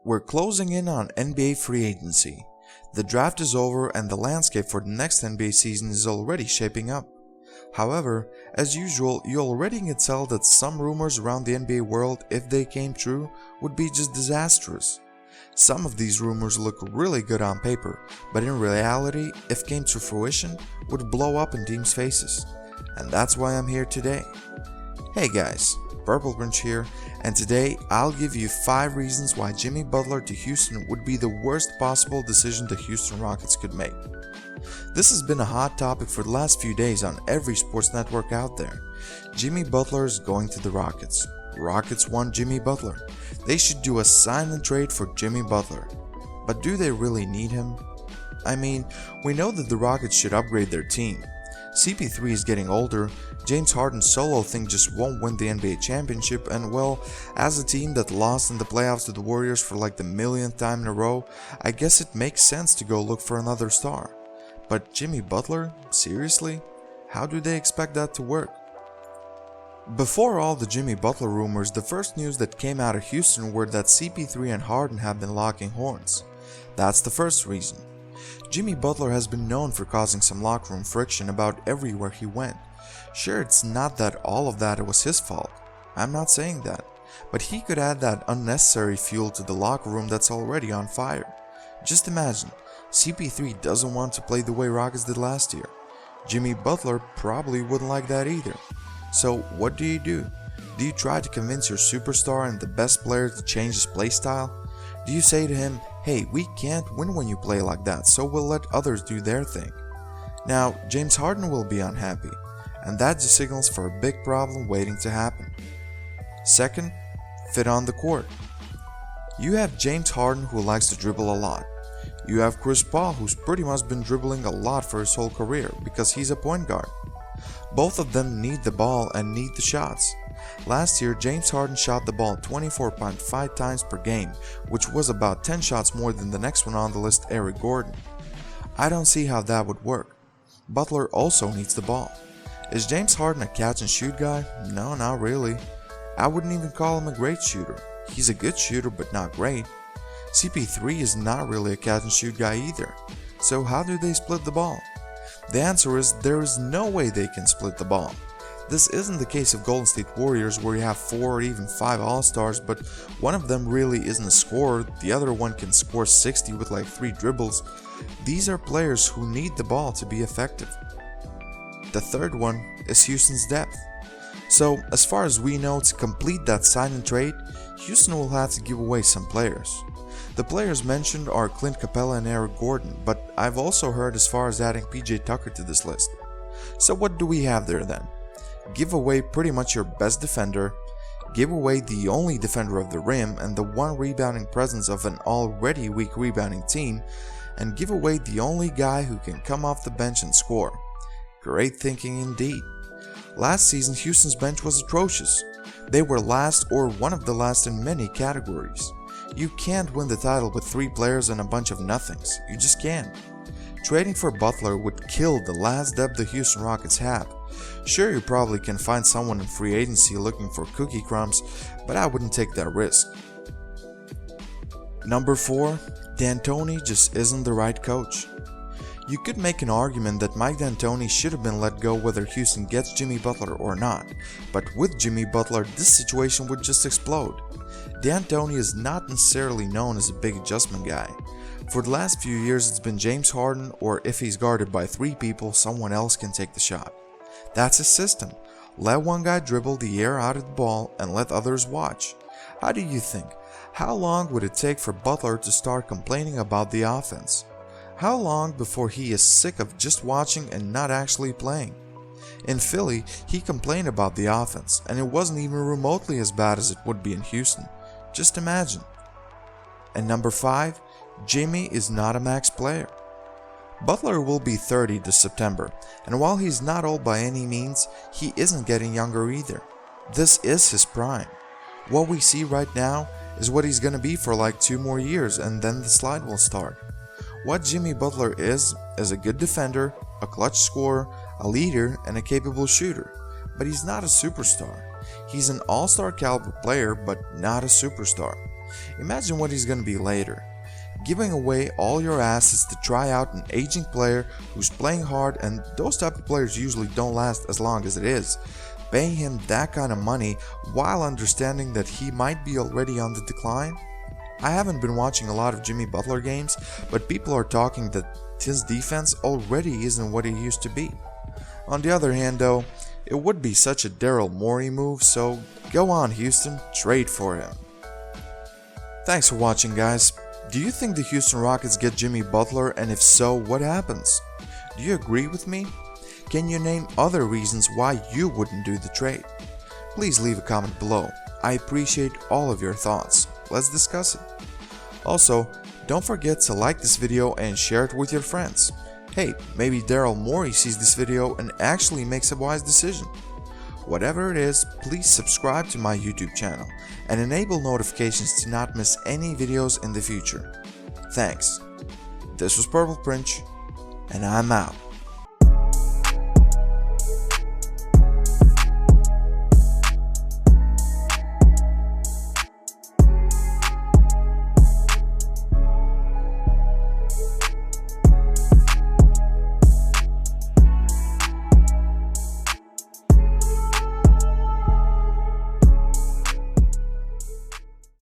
We're closing in on NBA free agency. The draft is over and the landscape for the next NBA season is already shaping up. However, as usual, you already can tell that some rumors around the NBA world, if they came true, would be just disastrous. Some of these rumors look really good on paper, but in reality, if came to fruition, would blow up in teams' faces. And that's why I'm here today. Hey guys, Purple Grinch here, and today I'll give you 5 reasons why Jimmy Butler to Houston would be the worst possible decision the Houston Rockets could make. This has been a hot topic for the last few days on every sports network out there. Jimmy Butler is going to the Rockets. Rockets want Jimmy Butler. They should do a sign and trade for Jimmy Butler. But do they really need him? I mean, we know that the Rockets should upgrade their team. CP3 is getting older, James Harden's solo thing just won't win the NBA championship, and well, as a team that lost in the playoffs to the Warriors for like the millionth time in a row, I guess it makes sense to go look for another star. But Jimmy Butler? Seriously? How do they expect that to work? Before all the Jimmy Butler rumors, the first news that came out of Houston were that CP3 and Harden have been locking horns. That's the first reason. Jimmy Butler has been known for causing some locker room friction about everywhere he went. Sure, it's not that all of that was his fault. I'm not saying that. But he could add that unnecessary fuel to the locker room that's already on fire. Just imagine, CP3 doesn't want to play the way Rockets did last year. Jimmy Butler probably wouldn't like that either. So what do? Do you try to convince your superstar and the best player to change his playstyle? Do you say to him, hey, we can't win when you play like that, so we'll let others do their thing? Now, James Harden will be unhappy, and that just signals for a big problem waiting to happen. Second, fit on the court. You have James Harden, who likes to dribble a lot. You have Chris Paul, who's pretty much been dribbling a lot for his whole career because he's a point guard. Both of them need the ball and need the shots. Last year, James Harden shot the ball 24.5 times per game, which was about 10 shots more than the next one on the list, Eric Gordon. I don't see how that would work. Butler also needs the ball. Is James Harden a catch and shoot guy? No, not really. I wouldn't even call him a great shooter. He's a good shooter, but not great. CP3 is not really a catch and shoot guy either. So how do they split the ball? The answer is there is no way they can split the ball. This isn't the case of Golden State Warriors where you have 4 or even 5 all-stars, but one of them really isn't a scorer, the other one can score 60 with like 3 dribbles. These are players who need the ball to be effective. The third one is Houston's depth. So as far as we know, to complete that sign and trade, Houston will have to give away some players. The players mentioned are Clint Capella and Eric Gordon, but I've also heard as far as adding PJ Tucker to this list. So what do we have there then? Give away pretty much your best defender, give away the only defender of the rim and the one rebounding presence of an already weak rebounding team, and give away the only guy who can come off the bench and score. Great thinking indeed. Last season, Houston's bench was atrocious. They were last or one of the last in many categories. You can't win the title with 3 players and a bunch of nothings. You just can't. Trading for Butler would kill the last depth the Houston Rockets have. Sure, you probably can find someone in free agency looking for cookie crumbs, but I wouldn't take that risk. Number 4. D'Antoni just isn't the right coach. You could make an argument that Mike D'Antoni should have been let go whether Houston gets Jimmy Butler or not, but with Jimmy Butler this situation would just explode. D'Antoni is not necessarily known as a big adjustment guy. For the last few years it's been James Harden, or if he's guarded by 3 people, someone else can take the shot. That's his system. Let one guy dribble the air out of the ball and let others watch. How do you think? How long would it take for Butler to start complaining about the offense? How long before he is sick of just watching and not actually playing? In Philly, he complained about the offense, and it wasn't even remotely as bad as it would be in Houston. Just imagine. And number 5, Jimmy is not a max player. Butler will be 30 this September, and while he's not old by any means, he isn't getting younger either. This is his prime. What we see right now is what he's gonna be for like 2 more years, and then the slide will start. What Jimmy Butler is a good defender, a clutch scorer, a leader, and a capable shooter. But he's not a superstar. He's an all-star caliber player, but not a superstar. Imagine what he's gonna be later. Giving away all your assets to try out an aging player who's playing hard, and those type of players usually don't last as long as it is. Paying him that kind of money while understanding that he might be already on the decline? I haven't been watching a lot of Jimmy Butler games, but people are talking that his defense already isn't what it used to be. On the other hand though, it would be such a Daryl Morey move, so go on Houston, trade for him. Thanks for watching guys. Do you think the Houston Rockets get Jimmy Butler, and if so, what happens? Do you agree with me? Can you name other reasons why you wouldn't do the trade? Please leave a comment below. I appreciate all of your thoughts. Let's discuss it. Also, don't forget to like this video and share it with your friends. Hey, maybe Daryl Morey sees this video and actually makes a wise decision. Whatever it is, please subscribe to my YouTube channel and enable notifications to not miss any videos in the future. Thanks. This was Purple Prince, and I'm out.